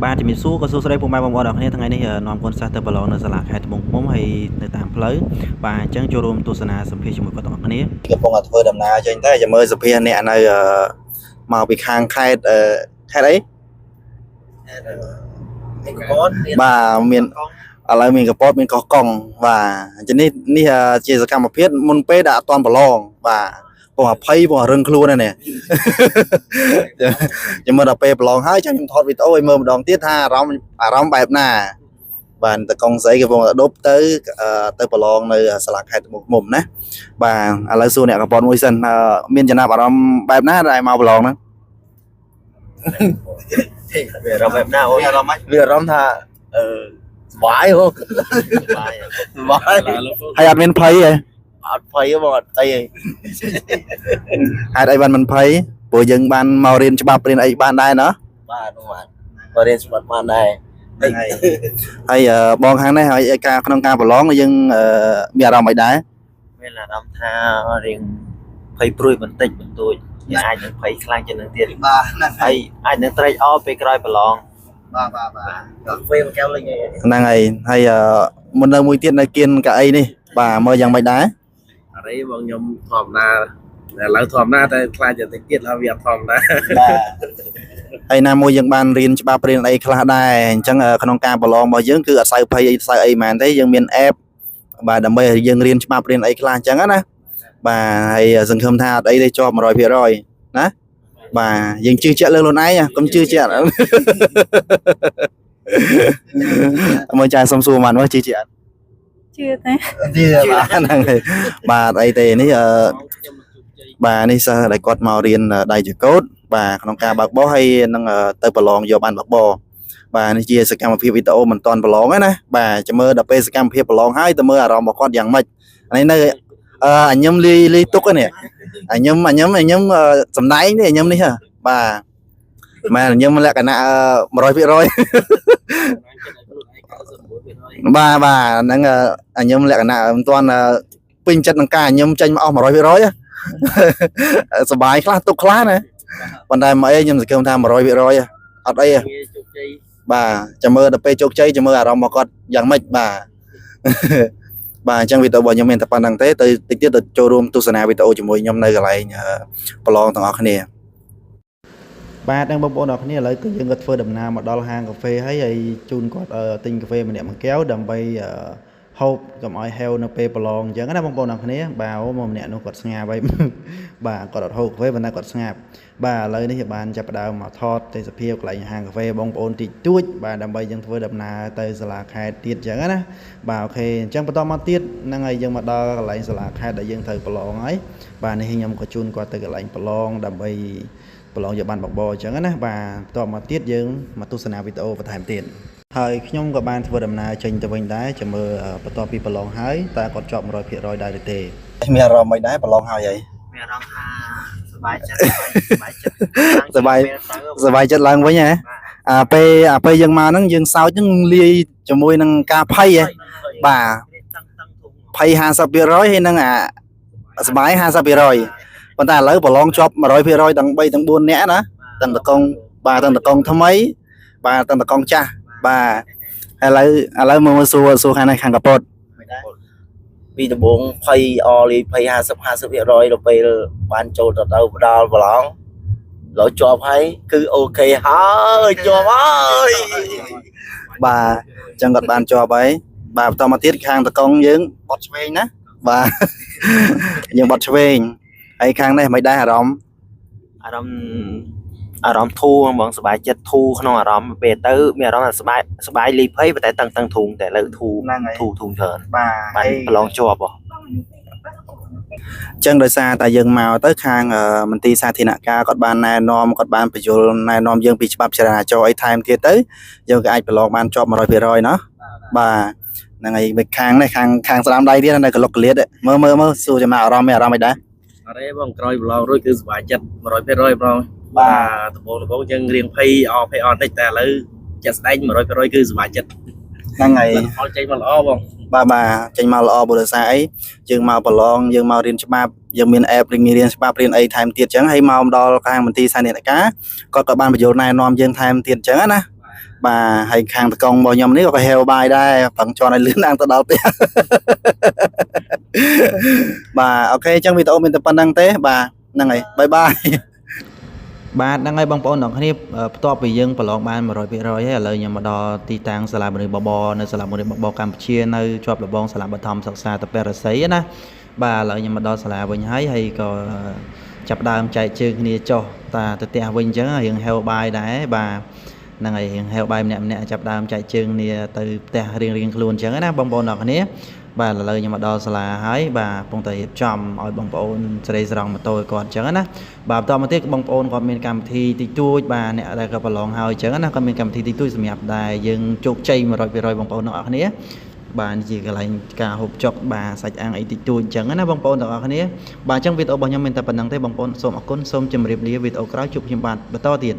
បាទជំរាបសួរក៏សួស្តីពុកម៉ែបងប្អូនអរគ្នាថ្ងៃនេះនាំកូនសិស្សទៅប្រឡងនៅសាលាខេត្តត្បូងឃ្មុំហើយនៅតាមផ្លូវបាទអញ្ចឹងចូលរួមទស្សនាសម្ភាសជាមួយគាត់ទាំងអស់គ្នាកំពុងតែធ្វើដំណើរចេញតែចាំមើលសម្ភាសអ្នកនៅមកពីខាងខេត្តខេត្តអីបាទមានឥឡូវមានកពតមានកោះកុងបាទអញ្ចឹងនេះជាសកម្មភាពមុនពេលដែលអត់ទាន់ប្រឡងបាទពង20ពងរឹងខ្លួនហ្នឹងចាំមើលដល់ពេលប្រឡងហើយចាំខ្ញុំថតវីដេអូឲ្យមើលម្ដងទៀតថាអារម្មណ៍បែបណាបាទតកុងស្អីកំពុងតែដប់ទៅប្រឡងនៅសាលាខេត្តត្បូងឃ្មុំណាបាទឥឡូវសួរអ្នកកពតមួយសិនមានចំណាប់អារម្មណ៍បែបណាដែលមកប្រឡងហ្នឹងវាអារម្មណ៍បែបណាអូនអារម្មណ៍វាអារម្មណ៍ថាសុបាយហ៎សុបាយហើយអត់មានភ័យទេអត់ភ័យទេបងអត់អីទេហេតុអីបានមិនភ័យព្រោះយើងបានមករៀនច្បាប់រៀនអីបានដែរណាបាទមករៀនច្បាប់បានដែរហើយបងខាងនេះហើយការក្នុងការប្រឡងយើងមានអារម្មណ៍អីដែរមានអារម្មណ៍ថារៀងភ័យព្រួយបន្តិចបន្តួចអាចនឹងភ័យខ្លាំងជាងនឹងទៀតបាទហើយអាចនឹងត្រេកអរពេលក្រោយប្រឡងបាទពេលមកកែវលេងហ្នឹងហើយមុននៅមួយទៀតនៅគៀនកៅអីនេះបាទមើលយ៉ាងម៉េចដែរអរិយបងខ្ញុំធម្មតាឥឡូវធម្មតាតែខ្លាចតែតិចទៀតហើយវាអត់ធម្មតាបាទហើយណាមួយយើងបានរៀនច្បាប់រៀនអីខ្លះដែរអញ្ចឹងក្នុងការប្រឡងរបស់យើងគឺអត់សូវភ័យអីស្អីអីមែនទេយើងមានអេបបាទដើម្បីឲ្យយើងរៀនច្បាប់រៀនអីខ្លះអញ្ចឹងណាបាទហើយសង្ឃឹមថាអត់អីទេជាប់ 100% ណាបាទយើងជឿជាក់លើខ្លួនឯងកុំជឿជាក់មើលចាយសុំសួរបានមើលជឿជាក់ជឿទេបាទហ្នឹងហើយបាទអីទេនេះបាទនេះសិស្សដែលគាត់មករៀនដៃចកោតបាទក្នុងការបើកបោះហើយនឹងទៅប្រឡងយកបានបើកបោះបាទនេះជាសកម្មភាពវីដេអូមិនតាន់ប្រឡងណាបាទចាំមើលដល់ពេលសកម្មភាពប្រឡងហើយទៅមើលអារម្មណ៍របស់គាត់យ៉ាងម៉េចនេះនៅអញញឹមលីទុកនេះអញញឹមសំដែងនេះអញញឹមនេះបាទមែនអញញឹមលក្ខណៈ 100% បាទហ្នឹងអញញឹមលក្ខណៈមិនទាន់ពេញចិត្តនឹងការអញញឹមចេញមកអស់ 100% សុបាយខ្លះទុកខ្លះណាប៉ុន្តែមកអីខ្ញុំសង្ឃឹមថា 100% អត់អីបាទចាំមើលដល់ពេលជោគជ័យចាំមើលអារម្មណ៍របស់គាត់យ៉ាងម៉េចបាទបាទអញ្ចឹងវីដេអូរបស់ខ្ញុំមានតែប៉ុណ្្នឹងទេទៅតិចទៀតទៅចូលរួមទស្សនាវីដេអូជាមួយខ្ញុំនៅកន្លែងប្រឡងទាំងអស់គ្នាបាទបងប្អូនអរគ្នាឥឡូវគឺយើងក៏ធ្វើដំណើរមកដល់ហាងកាហ្វេហើយជូនគាត់ទិញកាហ្វេម្នាក់មួយកែវដើម្បីហូបកុំឲ្យហេវនៅពេលប្រឡងអញ្ចឹងណាបងប្អូនអរគ្នាបាទមកម្នាក់នោះគាត់ស្ងាប់ហើយបាទគាត់អត់ហូបកាហ្វេប៉ុន្តែគាត់ស្ងាប់បាទឥឡូវនេះបានចាប់ផ្ដើមមកថតទេសភាពកន្លែងហាងកាហ្វេបងប្អូនតិចតួចបាទដើម្បីយើងធ្វើដំណើរទៅសាលាខេត្តទៀតអញ្ចឹងណាបាទអូខេអញ្ចឹងបន្តមកទៀតហ្នឹងហើយយើងមកដល់កន្លែងសាលាខេត្តដែលយើងត្រូវប្រឡងហើយបាទនេះខ្ញុំក៏ជូនគាត់ទៅកន្លែងប្រឡងដើម្បីប្រឡងយកបានបបអញ្ចឹងណាបាទបន្តមកទៀតយើងមកទស្សនាវីដេអូបន្ថែមទៀតហើយខ្ញុំក៏បានធ្វើដំណើរចេញទៅវិញដែរចាំមើលបន្ទាប់ពីប្រឡងហើយតើគាត់ជាប់ 100% ដែរឬទេមានអារម្មណ៍មិនដែរប្រឡងហើយមានអារម្មណ៍ថាសុបាយចិត្តសុបាយចិត្តឡើងវិញហ៎ពេលយើងមកហ្នឹងយើងសើចហ្នឹងលាយជាមួយនឹងការភ័យហ៎បាទភ័យ 50% ហើយនឹងសុបាយ 50% ប៉ុន្តែឥឡូវប្រឡងជាប់ 100% ទាំង3ទាំង4នាក់ណាទាំងតកងបាទទាំងតកងថ្មីបាទទាំងតកងចាស់បាទឥឡូវមកសួរខាងនេះខាងកពតពីដំបងភ័យអលីភ័យ 50% ដល់ពេលបានចូលទៅដល់ប្រឡងឡើយជាប់ហើយគឺអូខេហើយជាប់ហើយបាទអញ្ចឹងគាត់បានជាប់ហើយបាទបន្តមកទៀតខាងតកងយើងបត់ឆ្វេងណាបាទយើងបត់ឆ្វេងហើយខាងនេះមិនដែរអារម្មណ៍ធូរបងសុបាយចិត្តធូរក្នុងអារម្មណ៍ពេលទៅមានអារម្មណ៍ថាសុបាយលីភ័យតែតឹងធូងតែឥឡូវធូរច្រើនបាទប្រឡងជាប់ហ៎អញ្ចឹងដោយសារតែយើងមកទៅខាងមន្ទីរសាធារណការគាត់បានណែនាំគាត់បានបញ្យល់ណែនាំយើងពីច្បាប់ចរាចរណ៍អីថែមទៀតទៅយើងក៏អាចប្រឡងបានជាប់ 100% ណាបាទហ្នឹងហើយវាខាងនេះខាងស្ដាំដៃទៀតនៅកលុកកលៀតមើលសួរចំណាអារម្មណ៍មានអារម្មណ៍អីដែរអរេបងក្រោយប្រឡងរួចគឺសុបាយចិត្ត 100% បងបាទដំបូងយើងរៀងភ័យអត់តិចតែឥឡូវចិត្តស្ដែង 100% គឺសុបាយចិត្តហ្នឹងហើយផលចេញមកល្អបងបាទចេញមកល្អព្រោះដោយសារអីយើងមកប្រឡងយើងមករៀនច្បាប់យើងមានអេបរៀនច្បាប់រៀនអីថែមទៀតអញ្ចឹងហើយមកដល់ខាងមន្ទីរសាធារណការគាត់ក៏បានបញ្យល់ណែនាំយើងថែមទៀតអញ្ចឹងណា bà hay khang tờ công bao nhom ní có heo bài đây bằng cho này lươn đang tờ đầu tía bà ok chẳng vì tao mình tập năng tế bà năng này bye bye bà năng ngay băng bó nó khi to bị dân và lọn ban mà rồi ấy lời nhà mà đo ti tang sala bờ bò nơi sala bờ bò Campuchia nơi cho là bong sala bờ thom sạc xa tập bè sấy na bà lời nhà mà đo sala với hái hay có chập đam chạy chơi kia cho ta tự tiện vinh chứ hiện heo bài đấy bà năng này hiện heo bài nè chập đam chạy chân nè từ tiện riêng luôn chứ na bong bò nó cái bà là lời nhưng mà đo là hái bà bông tay chòm ở bông ôn đây rằng mà tôi còn chẳng á bà to mà tiếc bông ôn còn miền cam thì chui bà nè đây có bà lòng hơi chẳng á còn miền cam thì chui sầm đài dừng chụp chay mà rồi bông ôn nọ cái bà chỉ cái lại cả hộp chọc bà sạch ăn ấy thì chui chẳng á bông ôn nọ cái bà chẳng biết ở bao nhiêu mình tập năng thấy bông ôn xôm ở côn xôm chìm riệp lý vì ở cái chụp chìm bàn bà to tiền